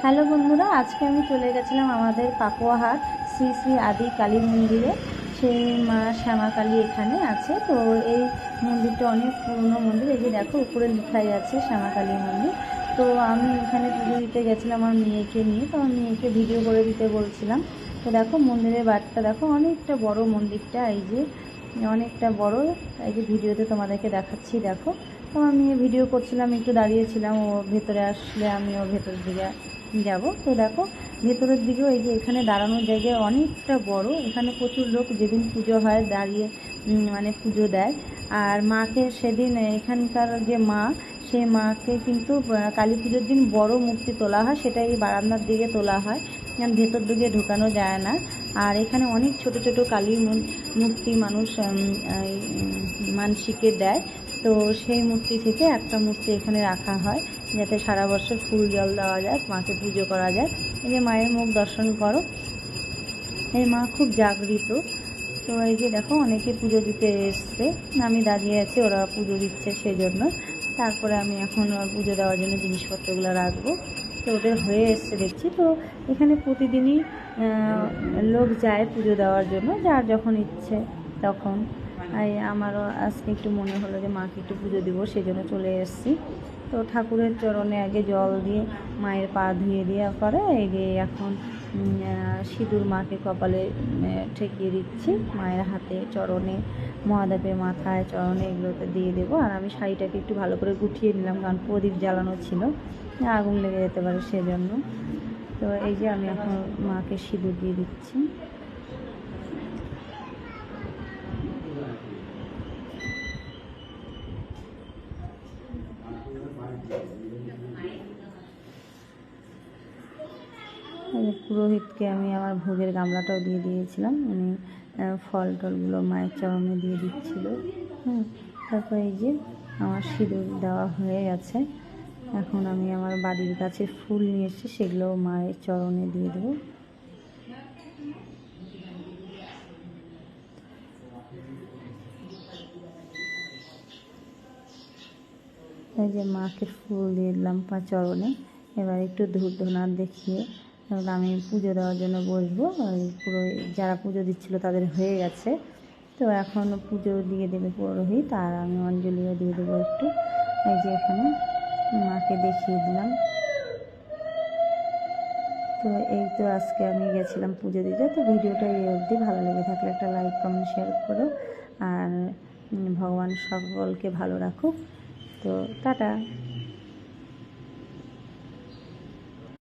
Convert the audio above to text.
Hello বন্ধুরা, আজকে আমি চলে গেছিলাম আমাদের পাকুয়াহাট শ্রী শ্রী আদি কালী মন্দিরে। সেই মা শ্যামা কালী এখানে আছে। তো এই মন্দিরটা অনেক পুরনো মন্দির। এই যে দেখো উপরে লেখাই আছে শ্যামা কালী মন্দির। তো আমি এখানে পুজো দিতে গেছিলাম আমার মেয়েকে নিয়ে। তো আমার মেয়েকে ভিডিও করে দিতে বলছিলাম। তো দেখো মন্দিরের বাটটা দেখো, অনেকটা বড় মন্দিরটা। এই যে অনেকটা বড়। এই যে ভিডিওতে তোমাদেরকে দেখাচ্ছি, দেখো। তো আমি ভিডিও করছিলাম, একটু দাঁড়িয়েছিলাম। ও ভেতরে আসলে আমি ওর ভেতরের দিকে যাব। তো দেখো ভেতরের দিকেও এই যে এখানে দাঁড়ানোর জায়গায় অনেকটা বড়। এখানে প্রচুর লোক যেদিন পুজো হয় দাঁড়িয়ে মানে পুজো দেয়। আর মাকে সেদিন এখানকার যে মা, সেই মাকে কিন্তু কালী পুজোর দিন বড় মূর্তি তোলা হয়, সেটা এই বারান্দার দিকে তোলা হয়, কারণ ভেতর দিকে ঢোকানো যায় না। আর এখানে অনেক ছোট ছোট কালী মূর্তি মানুষ মানসিকে দেয়। তো সেই মূর্তি থেকে একটা মূর্তি এখানে রাখা হয়, যাতে সারা বছর ফুল জল দেওয়া যায়, মাকে পুজো করা যায়। এই যে মায়ের মুখ দর্শন করো, এই মা খুব জাগৃত। তো এই যে দেখো অনেকে পুজো দিতে এসছে, আমি দাঁড়িয়ে আছি, ওরা পুজো দিচ্ছে সেই জন্য। তারপরে আমি এখন পুজো দেওয়ার জন্য জিনিসপত্রগুলো রাখবো। তো ওদের হয়ে এসছে দেখছি। তো এখানে প্রতিদিনই লোক যায় পুজো দেওয়ার জন্য, যার যখন ইচ্ছে তখন। আমারও আজকে একটু মনে হলো যে মাকে একটু পুজো দিব, সেই জন্য চলে এসেছি। তো ঠাকুরের চরণে আগে জল দিয়ে মায়ের পা ধুয়ে দেওয়ার পরে এই যে এখন সিঁদুর মাকে কপালে ঠেকিয়ে দিচ্ছি, মায়ের হাতে চরণে মহাদেবের মাথায় চরণে এগুলোতে দিয়ে দেবো। আর আমি শাড়িটাকে একটু ভালো করে গুটিয়ে নিলাম, কারণ প্রদীপ জ্বালানো ছিল, আগুন লেগে যেতে পারে সেজন্য। তো এই যে আমি এখন মাকে সিঁদুর দিয়ে দিচ্ছি। পুরোহিতকে আমি আমার ভোগের গামলাটাও দিয়ে দিয়েছিলাম, উনি ফল টলগুলো মায়ের চরণে দিয়ে দিচ্ছিল। তারপর এই যে আমার সিঁদুর দেওয়া হয়ে গেছে। এখন আমি আমার বাড়ির কাছে ফুল নিয়ে এসেছি, সেগুলো মায়ের চরণে দিয়ে দেবো। এই যে মাকে ফুল দিয়ে দিলাম চরণে। এবার একটু ধূপ ধুনা দেখিয়ে আমি পুজো দেওয়ার জন্য বসবো। পুরো যারা পুজো দিচ্ছিল তাদের হয়ে গেছে। তো এখন পুজো দিয়ে দেবে পুরোহিত, আর আমি অঞ্জলিও দিয়ে দেবো একটু। এই যে এখানে মাকে দেখিয়ে দিলাম। তো এই তো আজকে আমি গেছিলাম পুজো দিতে। তো ভিডিওটা এই অবধি। ভালো লেগে থাকলে একটা লাইক কমেন্ট শেয়ার করো। আর ভগবান সকলকে ভালো রাখুক। তো টাটা।